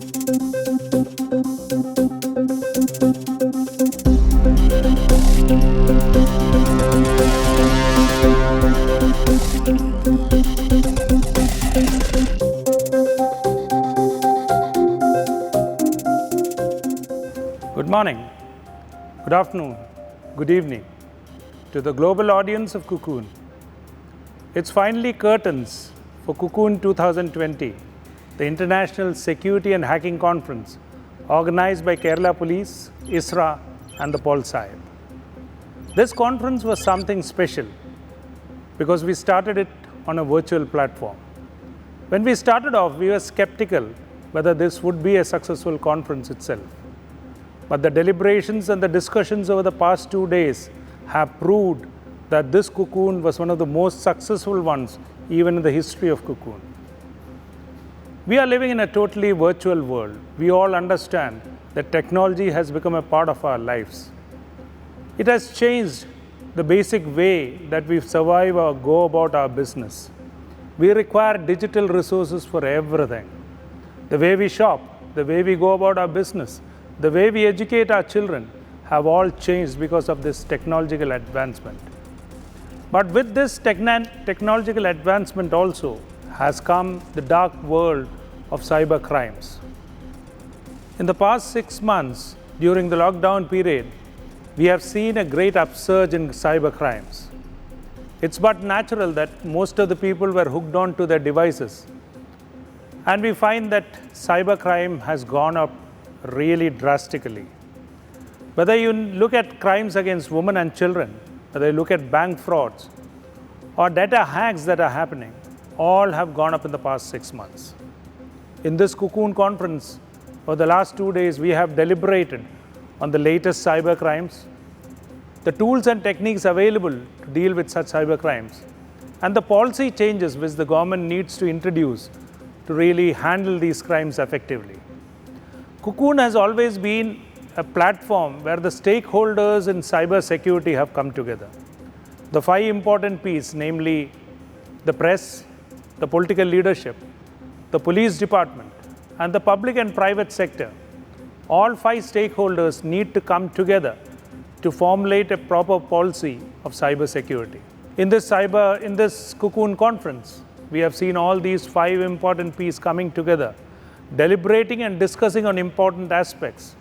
Good morning, good afternoon, good evening to the global audience of COCON. It's finally curtains for COCON 2020, the International Security and Hacking Conference organized by Kerala Police, ISRA and the Paul Sahib. This conference was something special because we started it on a virtual platform. When we started off, we were skeptical whether this would be a successful conference itself. But the deliberations and the discussions over the past 2 days have proved that this COCON was one of the most successful ones even in the history of COCON. We are living in a totally virtual world. We all understand that technology has become a part of our lives. It has changed the basic way that we survive or go about our business. We require digital resources for everything. The way we shop, the way we go about our business, the way we educate our children have all changed because of this technological advancement. But with this technological advancement also has come the dark world of cyber crimes. In the past 6 months, during the lockdown period, we have seen a great upsurge in cyber crimes. It's but natural that most of the people were hooked on to their devices. And we find that cyber crime has gone up really drastically. Whether you look at crimes against women and children, whether you look at bank frauds or data hacks that are happening, all have gone up in the past 6 months. In this COCON conference, for the last 2 days, we have deliberated on the latest cyber crimes, the tools and techniques available to deal with such cyber crimes, and the policy changes which the government needs to introduce to really handle these crimes effectively. COCON has always been a platform where the stakeholders in cyber security have come together. The 5 important pieces, namely the press, the political leadership, the police department, and the public and private sector, all 5 stakeholders need to come together to formulate a proper policy of cyber security. In this COCON conference, we have seen all these 5 important pieces coming together, deliberating and discussing on important aspects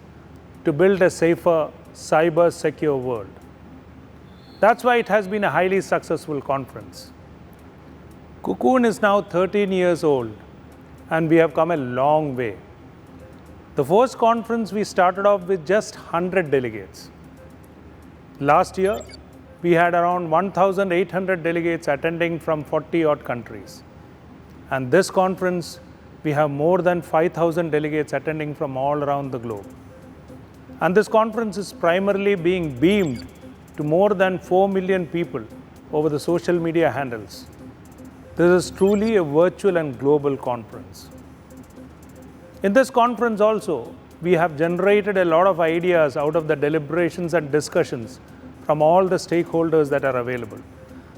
to build a safer, cyber secure world. That's why it has been a highly successful conference. COCON is now 13 years old and we have come a long way. The first conference we started off with just 100 delegates. Last year, we had around 1,800 delegates attending from 40 odd countries. And this conference, we have more than 5,000 delegates attending from all around the globe. And this conference is primarily being beamed to more than 4 million people over the social media handles. This is truly a virtual and global conference. In this conference also, we have generated a lot of ideas out of the deliberations and discussions from all the stakeholders that are available.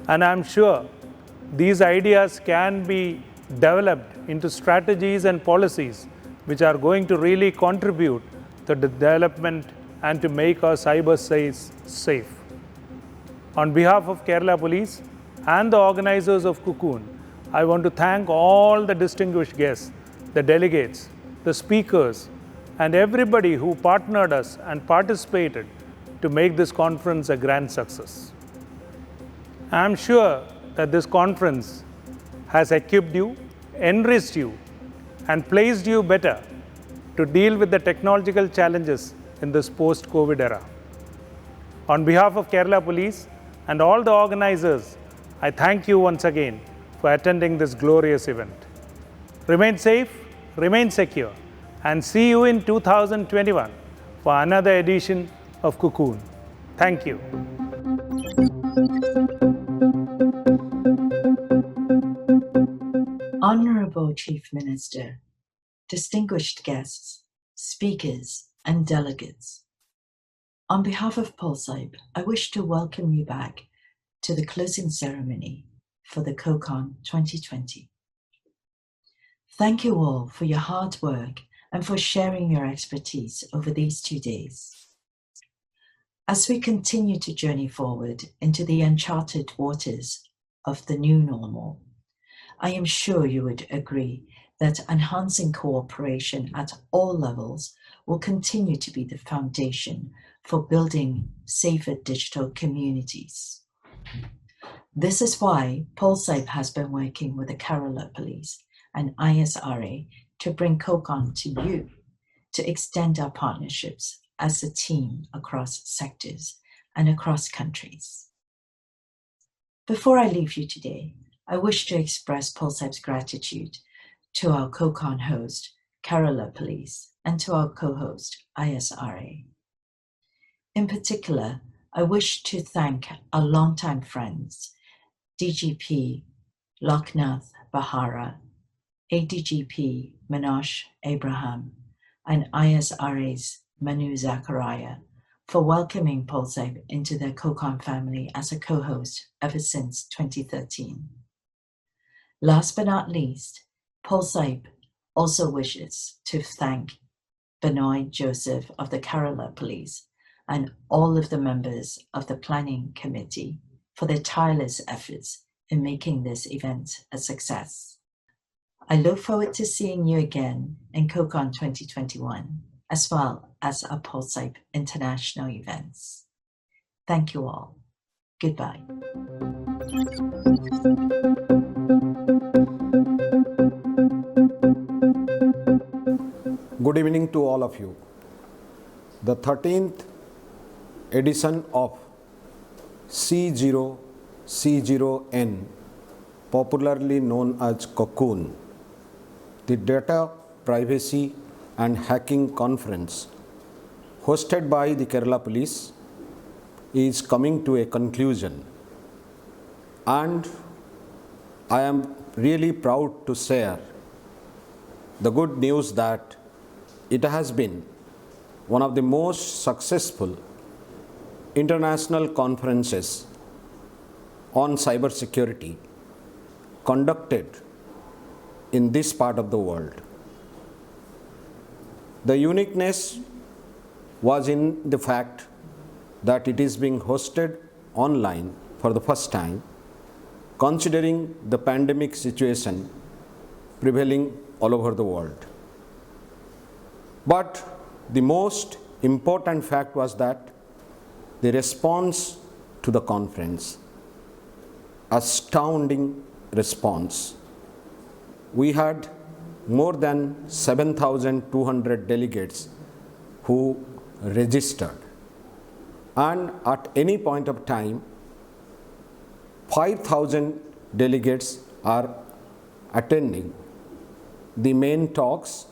And I'm sure these ideas can be developed into strategies and policies which are going to really contribute to the development and to make our cyber space safe. On behalf of Kerala Police and the organizers of COCON, I want to thank all the distinguished guests, the delegates, the speakers, and everybody who partnered us and participated to make this conference a grand success. I am sure that this conference has equipped you, enriched you, and placed you better to deal with the technological challenges in this post-COVID era. On behalf of Kerala Police and all the organizers, I thank you once again for attending this glorious event. Remain safe, remain secure, and see you in 2021 for another edition of COCON. Thank you. Honorable Chief Minister, distinguished guests, speakers, and delegates. On behalf of Paul Sahib, I wish to welcome you back to the closing ceremony for the COCON 2020. Thank you all for your hard work and for sharing your expertise over these 2 days. As we continue to journey forward into the uncharted waters of the new normal, I am sure you would agree that enhancing cooperation at all levels will continue to be the foundation for building safer digital communities. This is why PolSaib has been working with the Kerala Police and ISRA to bring COCON to you, to extend our partnerships as a team across sectors and across countries. Before I leave you today, I wish to express PolSaib's gratitude to our COCON host, Kerala Police, and to our co-host, ISRA. In particular, I wish to thank our longtime friends, DGP Loknath Bahara, ADGP Manoj Abraham, and ISRA's Manu Zachariah for welcoming PolSaib into their COCON family as a co-host ever since 2013. Last but not least, PolSaib also wishes to thank Benoit Joseph of the Kerala Police and all of the members of the planning committee for their tireless efforts in making this event a success. I look forward to seeing you again in COCON 2021, as well as our PolSaib international events. Thank you all. Goodbye. Good evening to all of you. The 13th edition of C0C0N, popularly known as COCON, the Data Privacy and Hacking Conference, hosted by the Kerala Police, is coming to a conclusion. And I am really proud to share the good news that it has been one of the most successful international conferences on cybersecurity conducted in this part of the world. The uniqueness was in the fact that it is being hosted online for the first time, considering the pandemic situation prevailing all over the world. But the most important fact was that the response to the conference, astounding response. We had more than 7,200 delegates who registered, and at any point of time 5,000 delegates are attending the main talks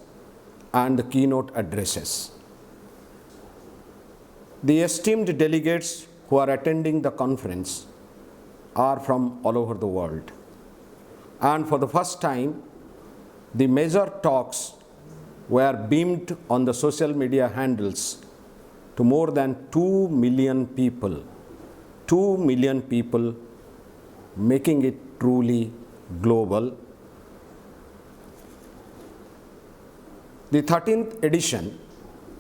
and the keynote addresses. The esteemed delegates who are attending the conference are from all over the world. And for the first time, the major talks were beamed on the social media handles to more than 2 million people. 2 million people, making it truly global. The 13th edition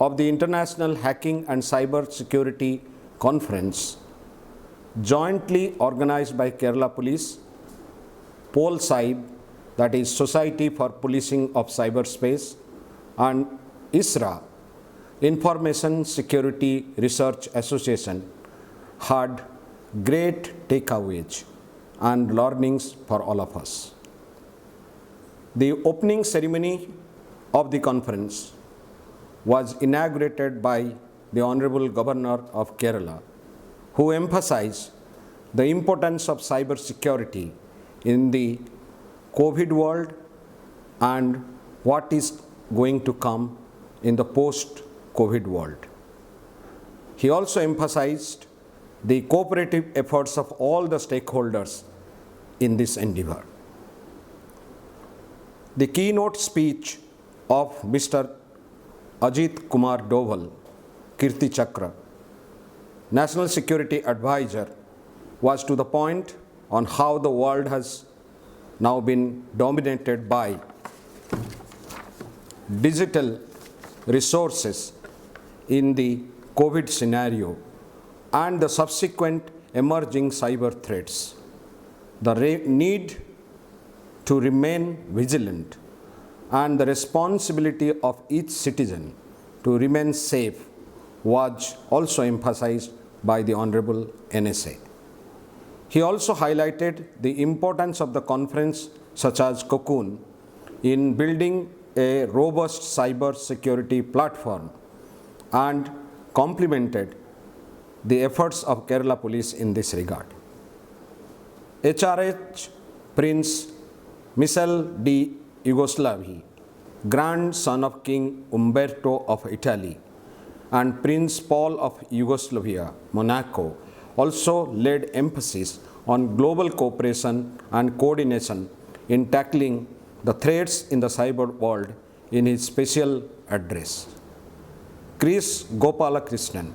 of the International Hacking and Cyber Security Conference, jointly organized by Kerala Police, PolSaib, that is Society for Policing of Cyberspace, and ISRA, Information Security Research Association, had great takeaways and learnings for all of us. The opening ceremony of the conference was inaugurated by the Honorable Governor of Kerala, who emphasized the importance of cyber security in the COVID world and what is going to come in the post-COVID world. He also emphasized the cooperative efforts of all the stakeholders in this endeavor. The keynote speech of Mr. Ajit Kumar Doval, Kirti Chakra, National Security Advisor, was to the point on how the world has now been dominated by digital resources in the COVID scenario and the subsequent emerging cyber threats. The need to remain vigilant and the responsibility of each citizen to remain safe was also emphasized by the Honorable NSA. He also highlighted the importance of the conference such as COCON in building a robust cyber security platform and complimented the efforts of Kerala Police in this regard. HRH Prince Michel di Yugoslavia, grandson of King Umberto of Italy, and Prince Paul of Yugoslavia, Monaco, also laid emphasis on global cooperation and coordination in tackling the threats in the cyber world in his special address. Chris Gopalakrishnan,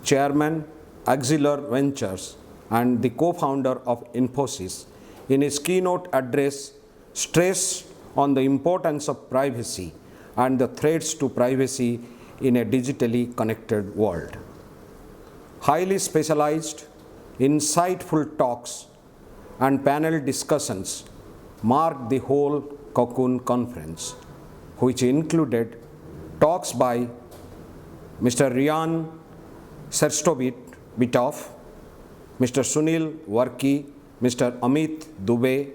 Chairman, Auxiliar Ventures, and the co-founder of Infosys, in his keynote address stressed on the importance of privacy and the threats to privacy in a digitally connected world. Highly specialized, insightful talks and panel discussions marked the whole COCON conference, which included talks by Mr. Ryan Serstobitov, Mr. Sunil Varki, Mr. Amit Dubey,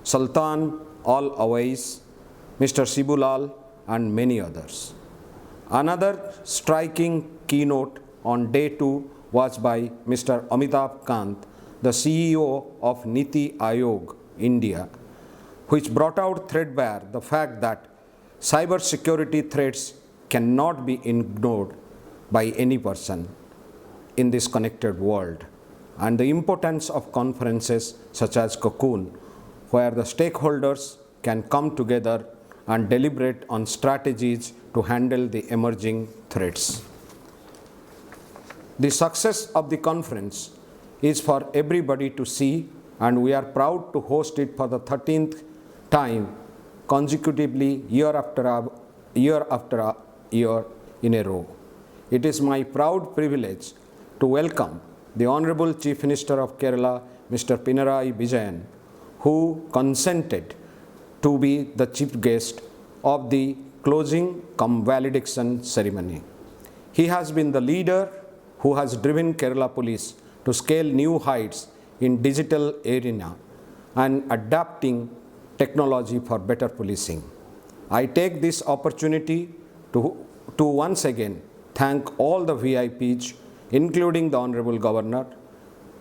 Sultan Al Awais, Mr. Sibulal, and many others. Another striking keynote on day 2 was by Mr. Amitabh Kant, the CEO of Niti Aayog, India, which brought out threadbare the fact that cyber security threats cannot be ignored by any person in this connected world, and the importance of conferences such as COCON, where the stakeholders can come together and deliberate on strategies to handle the emerging threats. The success of the conference is for everybody to see, and we are proud to host it for the 13th time consecutively year after year in a row. It is my proud privilege to welcome the Honorable Chief Minister of Kerala, Mr. Pinarayi Vijayan, who consented to be the chief guest of the closing cum valediction ceremony. He has been the leader who has driven Kerala Police to scale new heights in digital arena and adapting technology for better policing. I take this opportunity to once again thank all the VIPs, including the Honorable Governor,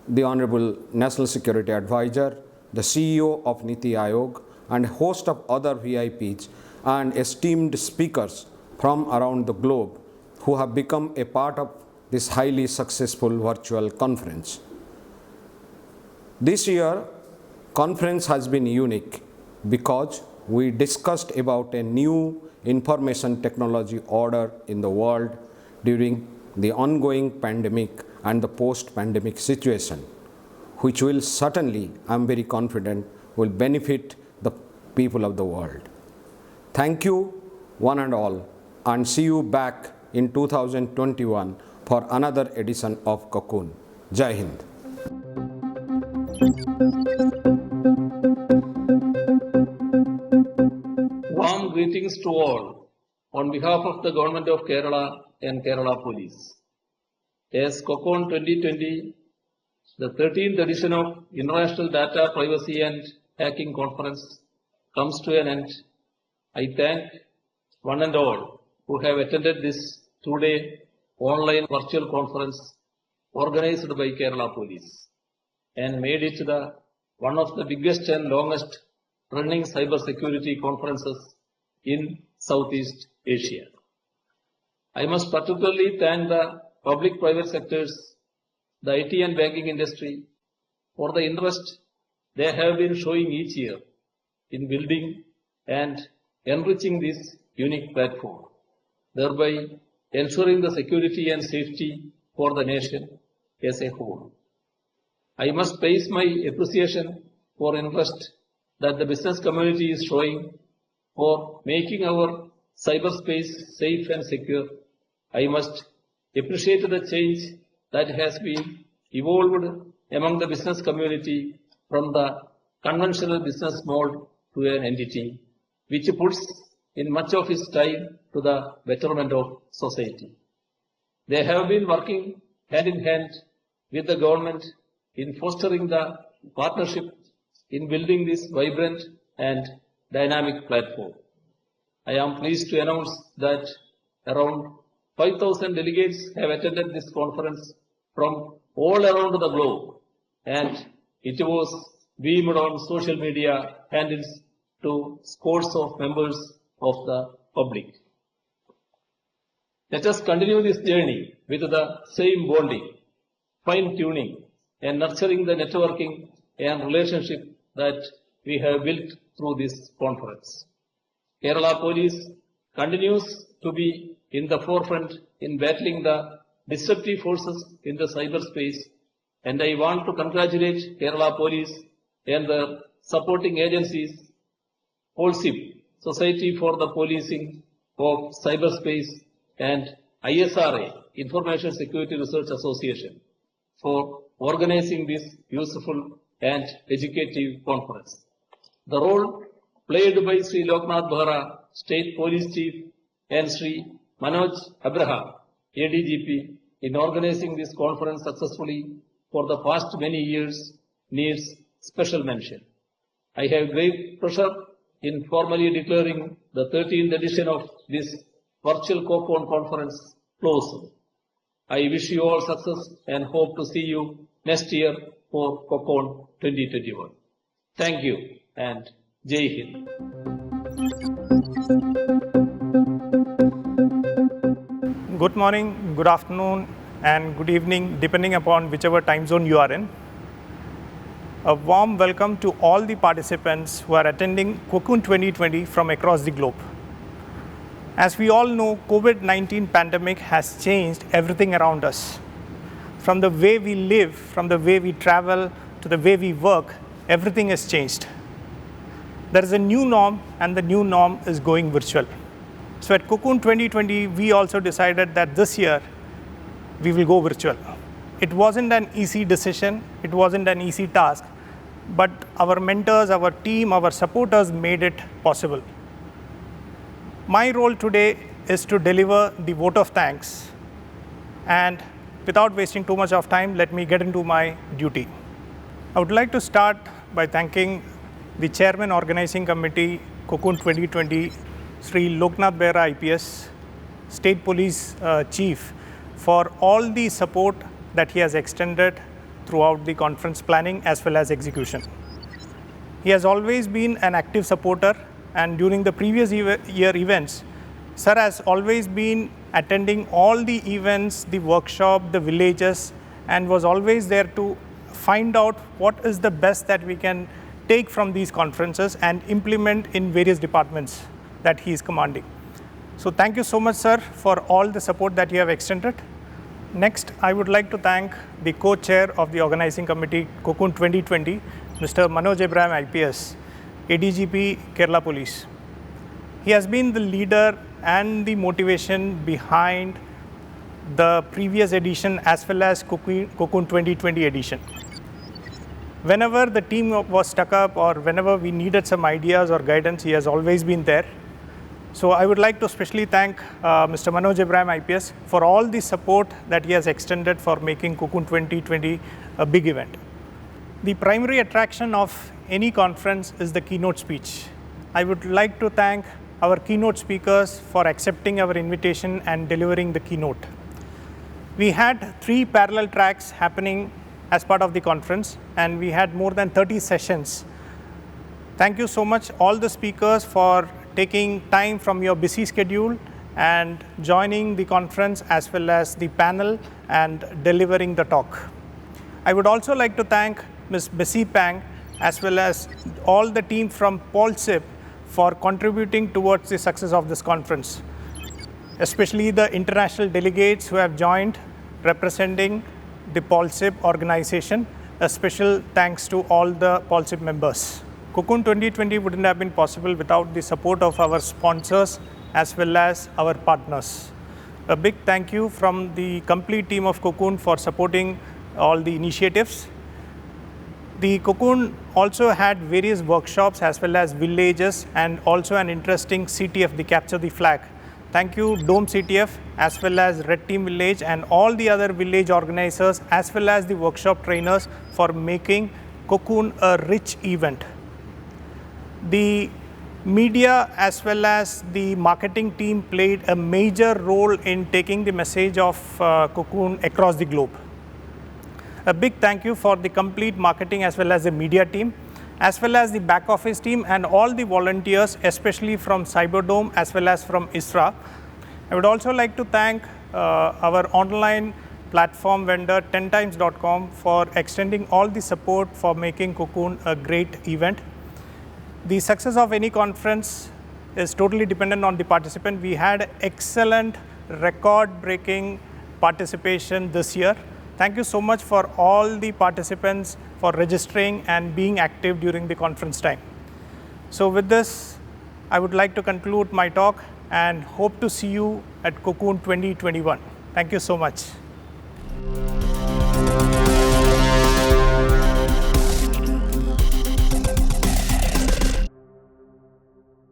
the Honorable National Security Advisor, the CEO of Niti Aayog, and a host of other VIPs and esteemed speakers from around the globe who have become a part of this highly successful virtual conference. This year, conference has been unique because we discussed about a new information technology order in the world during the ongoing pandemic and the post-pandemic situation, which will certainly, I'm very confident, will benefit the people of the world. Thank you, one and all, and see you back in 2021 for another edition of COCON. Jai Hind. Warm greetings to all on behalf of the Government of Kerala and Kerala Police. As COCON 2020, the 13th edition of International Data Privacy and Hacking Conference comes to an end, I thank one and all who have attended this two-day online virtual conference organized by Kerala Police and made it one of the biggest and longest running cyber security conferences in Southeast Asia. I must particularly thank the public-private sectors, the IT and banking industry for the interest they have been showing each year in building and enriching this unique platform, thereby ensuring the security and safety for the nation as a whole. I must place my appreciation for interest that the business community is showing for making our cyberspace safe and secure, I must appreciate the change that has been evolved among the business community from the conventional business mode to an entity which puts in much of its time to the betterment of society. They have been working hand in hand with the government in fostering the partnership in building this vibrant and dynamic platform. I am pleased to announce that around 5,000 delegates have attended this conference from all around the globe, and it was beamed on social media handles to scores of members of the public. Let us continue this journey with the same bonding, fine-tuning, and nurturing the networking and relationship that we have built through this conference. Kerala Police continues to be in the forefront in battling the disruptive forces in the cyberspace, and I want to congratulate Kerala Police and the supporting agencies, POLSIP, Society for the Policing of Cyberspace, and ISRA, Information Security Research Association, for organizing this useful and educative conference. The role played by Sri Loknath Behra, State Police Chief, and Sri Manoj Abraham, ADGP, in organizing this conference successfully for the past many years needs special mention. I have great pleasure in formally declaring the 13th edition of this virtual COCON conference closed. I wish you all success and hope to see you next year for COCON 2021. Thank you and Jai Hind. Good morning, good afternoon, and good evening, depending upon whichever time zone you are in. A warm welcome to all the participants who are attending COCON 2020 from across the globe. As we all know, COVID-19 pandemic has changed everything around us. From the way we live, from the way we travel, to the way we work, everything has changed. There is a new norm, and the new norm is going virtual. So at COCON 2020, we also decided that this year, we will go virtual. It wasn't an easy decision, it wasn't an easy task, but our mentors, our team, our supporters made it possible. My role today is to deliver the vote of thanks. And without wasting too much of time, let me get into my duty. I would like to start by thanking the Chairman Organizing Committee, COCON 2020, Sri Loknath Behra IPS, State Police Chief, for all the support that he has extended throughout the conference planning as well as execution. He has always been an active supporter, and during the previous year events, Sir has always been attending all the events, the workshop, the villages, and was always there to find out what is the best that we can take from these conferences and implement in various departments that he is commanding. So thank you so much, sir, for all the support that you have extended. Next, I would like to thank the co-chair of the organizing committee, COCON 2020, Mr. Manoj Abraham IPS, ADGP, Kerala Police. He has been the leader and the motivation behind the previous edition as well as COCON 2020 edition. Whenever the team was stuck up or whenever we needed some ideas or guidance, he has always been there. So I would like to especially thank Mr. Manoj Abraham IPS for all the support that he has extended for making COCON 2020 a big event. The primary attraction of any conference is the keynote speech. I would like to thank our keynote speakers for accepting our invitation and delivering the keynote. We had 3 parallel tracks happening as part of the conference, and we had more than 30 sessions. Thank you so much, all the speakers, for taking time from your busy schedule and joining the conference as well as the panel and delivering the talk. I would also like to thank Ms. Bessie Pang as well as all the team from POLSIP for contributing towards the success of this conference, especially the international delegates who have joined representing the POLSIP organization. A special thanks to all the POLSIP members. COCON 2020 wouldn't have been possible without the support of our sponsors as well as our partners. A big thank you from the complete team of COCON for supporting all the initiatives. The COCON also had various workshops as well as villages and also an interesting CTF, the Capture the Flag. Thank you Dome CTF as well as Red Team Village and all the other village organizers as well as the workshop trainers for making COCON a rich event. The media as well as the marketing team played a major role in taking the message of COCON across the globe. A big thank you for the complete marketing as well as the media team, as well as the back office team and all the volunteers, especially from Cyberdome as well as from ISRA. I would also like to thank our online platform vendor 10times.com for extending all the support for making COCON a great event. The success of any conference is totally dependent on the participant. We had excellent record-breaking participation this year. Thank you so much for all the participants for registering and being active during the conference time. So with this, I would like to conclude my talk and hope to see you at COCON 2021. Thank you so much.